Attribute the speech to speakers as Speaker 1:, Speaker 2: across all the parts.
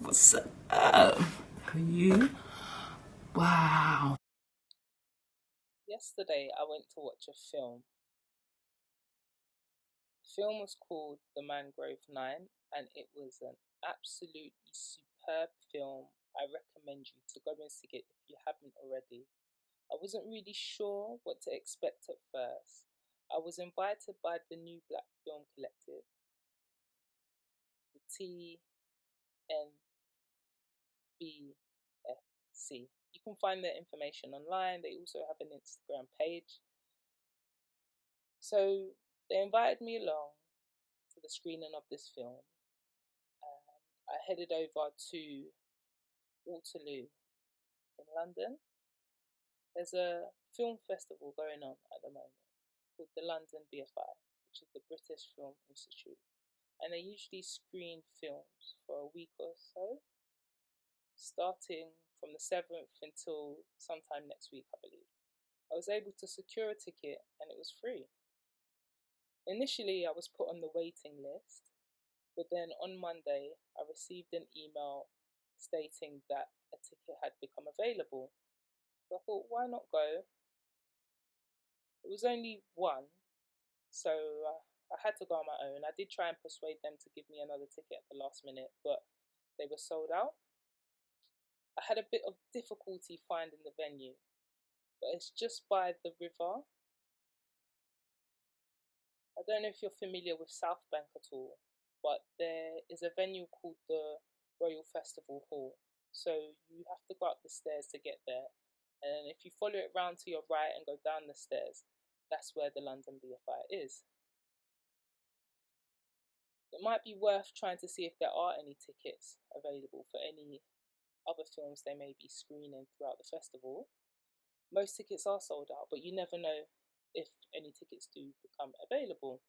Speaker 1: What's up? How are you? Wow.
Speaker 2: Yesterday, I went to watch a film. The film was called The Mangrove 9, and it was an absolutely superb film. I recommend you to go and see it if you haven't already. I wasn't really sure what to expect at first. I was invited by the New Black Film Collective, the TNBFC. You can find their information online. They also have an Instagram page. So they invited me along to the screening of this film, and I headed over to Waterloo in London. There's a film festival going on at the moment called the London BFI, which is the British Film Institute, and they usually screen films for a week or so, starting from the 7th until sometime next week, I believe. I was able to secure a ticket and it was free. Initially, I was put on the waiting list, but then on Monday, I received an email stating that a ticket had become available. So I thought, why not go? It was only one, so I had to go on my own. I did try and persuade them to give me another ticket at the last minute, but they were sold out. I had a bit of difficulty finding the venue, but it's just by the river. I don't know if you're familiar with South Bank at all, but there is a venue called the Royal Festival Hall. So you have to go up the stairs to get there. And if you follow it round to your right and go down the stairs, that's where the London BFI is. It might be worth trying to see if there are any tickets available for any other films they may be screening throughout the festival. Most tickets are sold out, but you never know if any tickets do become available.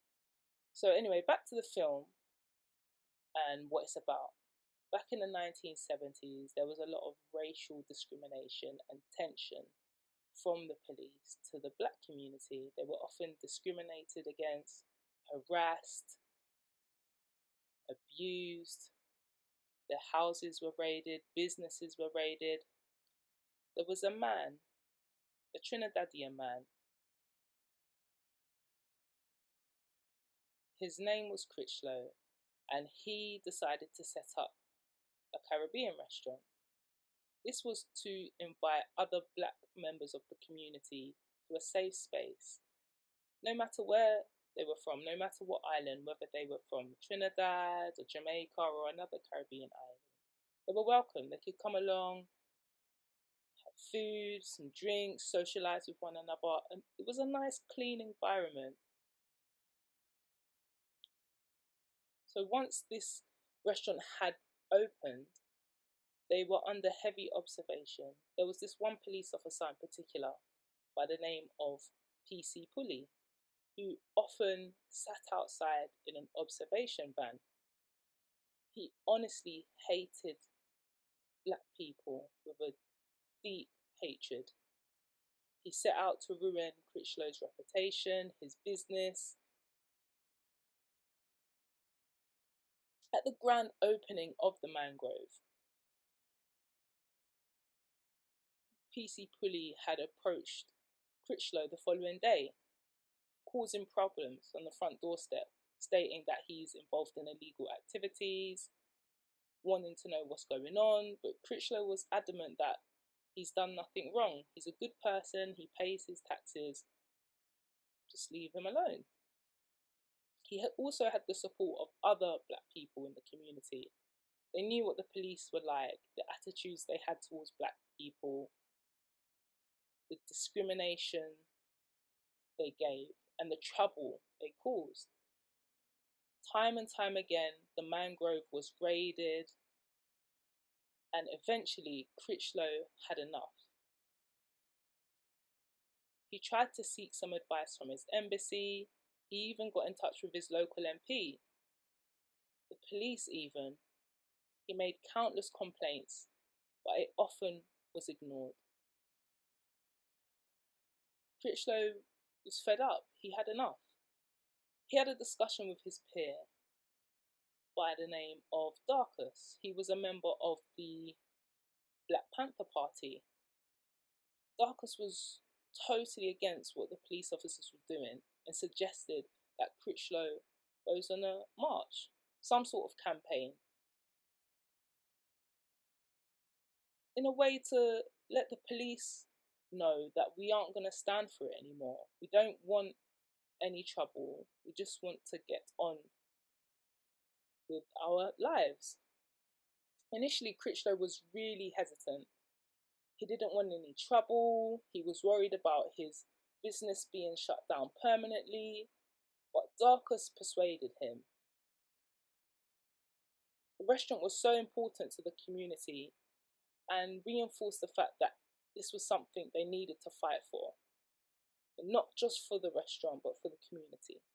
Speaker 2: So anyway, back to the film and what it's about. Back in the 1970s, there was a lot of racial discrimination and tension from the police to the black community. They were often discriminated against, harassed, abused. Their houses were raided, businesses were raided. There was a man, a Trinidadian man. His name was Critchlow, and he decided to set up a Caribbean restaurant. This was to invite other black members of the community to a safe space, no matter where they were from, no matter what island, whether they were from Trinidad or Jamaica or another Caribbean island. They were welcome. They could come along, have food, some drinks, socialize with one another, and it was a nice, clean environment. So once this restaurant had opened, they were under heavy observation. There was this one police officer in particular by the name of PC Pulley, who often sat outside in an observation van. He honestly hated black people with a deep hatred. He set out to ruin Critchlow's reputation, his business. At the grand opening of the Mangrove, PC Pulley had approached Critchlow the following day, causing problems on the front doorstep, stating that he's involved in illegal activities, wanting to know what's going on, but Critchlow was adamant that he's done nothing wrong. He's a good person, he pays his taxes, just leave him alone. He also had the support of other black people in the community. They knew what the police were like, the attitudes they had towards black people, the discrimination they gave, and the trouble they caused. Time and time again, the Mangrove was raided, and eventually Critchlow had enough. He tried to seek some advice from his embassy. He even got in touch with his local MP. The police even. He made countless complaints, but it often was ignored. Critchlow was fed up. He had enough. He had a discussion with his peer by the name of Darkus. He was a member of the Black Panther Party. Darkus was totally against what the police officers were doing and suggested that Critchlow goes on a march, some sort of campaign, in a way to let the police know that we aren't going to stand for it anymore. We don't want any trouble. We just want to get on with our lives. Initially, Critchlow was really hesitant. He didn't want any trouble. He was worried about his business being shut down permanently. But Darkus persuaded him. The restaurant was so important to the community and reinforced the fact that this was something they needed to fight for. And not just for the restaurant, but for the community.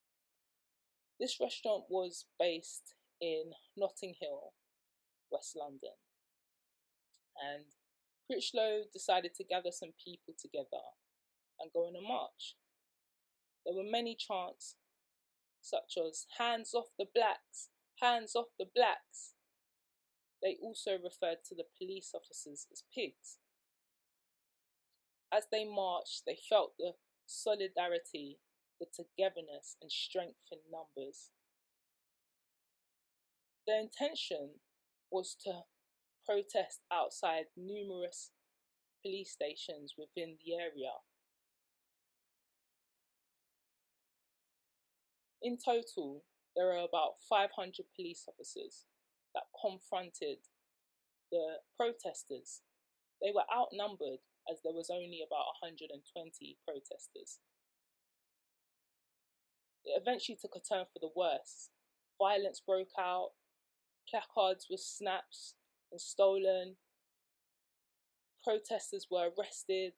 Speaker 2: This restaurant was based in Notting Hill, West London. And Critchlow decided to gather some people together and go on a march. There were many chants, such as "Hands off the blacks, hands off the blacks." They also referred to the police officers as pigs. As they marched, they felt the solidarity, the togetherness and strength in numbers. Their intention was to protest outside numerous police stations within the area. In total, there are about 500 police officers that confronted the protesters. They were outnumbered as there was only about 120 protesters. It eventually took a turn for the worse. Violence broke out, placards were snapped and stolen, protesters were arrested.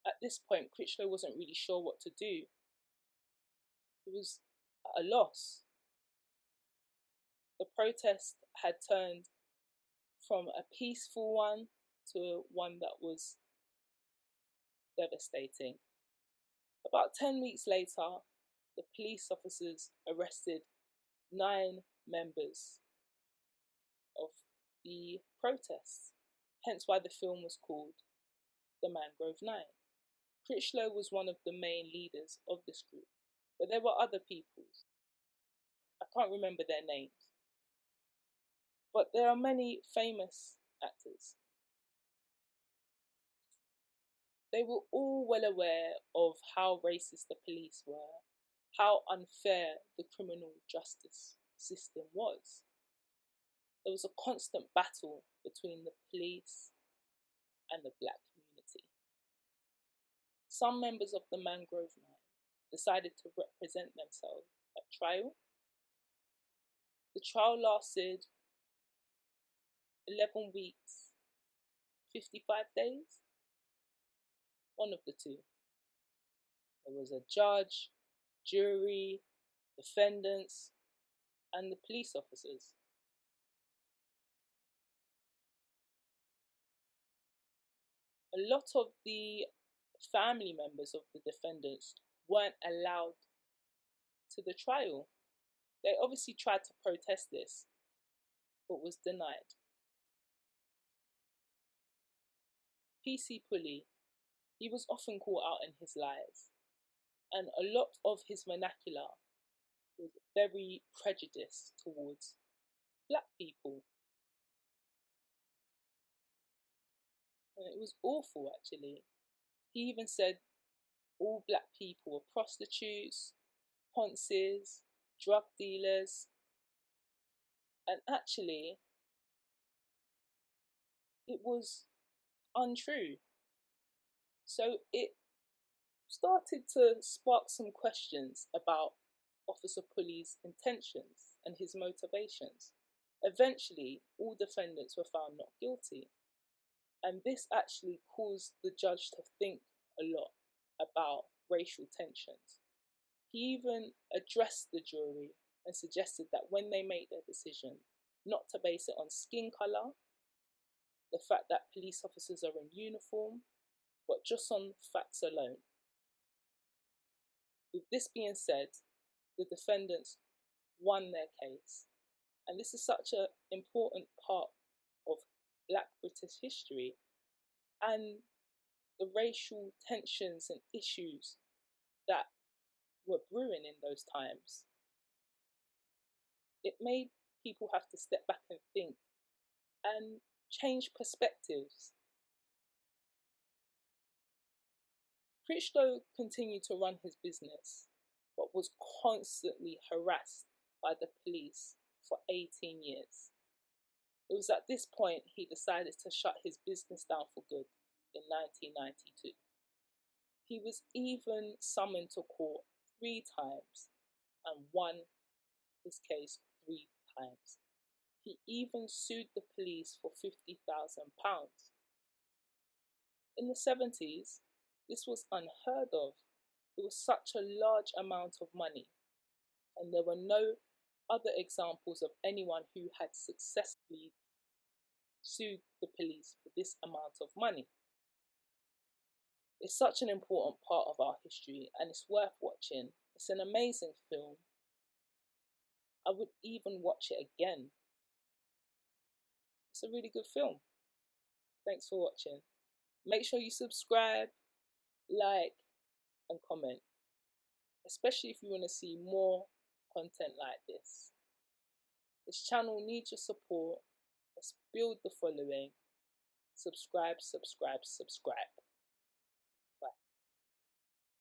Speaker 2: At this point, Critchlow wasn't really sure what to do. He was at a loss. The protest had turned from a peaceful one to one that was devastating. About 10 weeks later, the police officers arrested 9 members of the protests, hence why the film was called The Mangrove 9. Critchlow was one of the main leaders of this group, but there were other people. I can't remember their names. But there are many famous actors. They were all well aware of how racist the police were, how unfair the criminal justice system was. There was a constant battle between the police and the black community. Some members of the Mangrove Nine decided to represent themselves at trial. The trial lasted 11 weeks, 55 days, one of the two. There was a judge, jury, defendants, and the police officers. A lot of the family members of the defendants weren't allowed to the trial. They obviously tried to protest this, but was denied. PC Pulley, he was often caught out in his lies, and a lot of his vernacular was very prejudiced towards black people. And it was awful, actually. He even said all black people were prostitutes, ponces, drug dealers, and actually, it was untrue. So it started to spark some questions about Officer Pulley's intentions and his motivations. Eventually, all defendants were found not guilty. And this actually caused the judge to think a lot about racial tensions. He even addressed the jury and suggested that when they make their decision, not to base it on skin colour, the fact that police officers are in uniform, but just on facts alone. With this being said, the defendants won their case. And this is such an important part of Black British history and the racial tensions and issues that were brewing in those times. It made people have to step back and think and change perspectives. Critchlow continued to run his business, but was constantly harassed by the police for 18 years. It was at this point he decided to shut his business down for good in 1992. He was even summoned to court 3 times and won his case 3 times. He even sued the police for £50,000. In the 70s, this was unheard of. It was such a large amount of money, and there were no other examples of anyone who had successfully sued the police for this amount of money. It's such an important part of our history, and it's worth watching. It's an amazing film. I would even watch it again. It's a really good film. Thanks for watching. Make sure you subscribe, like, and comment, especially if you want to see more content like this. This channel needs your support. Let's build the following. Subscribe, subscribe, subscribe.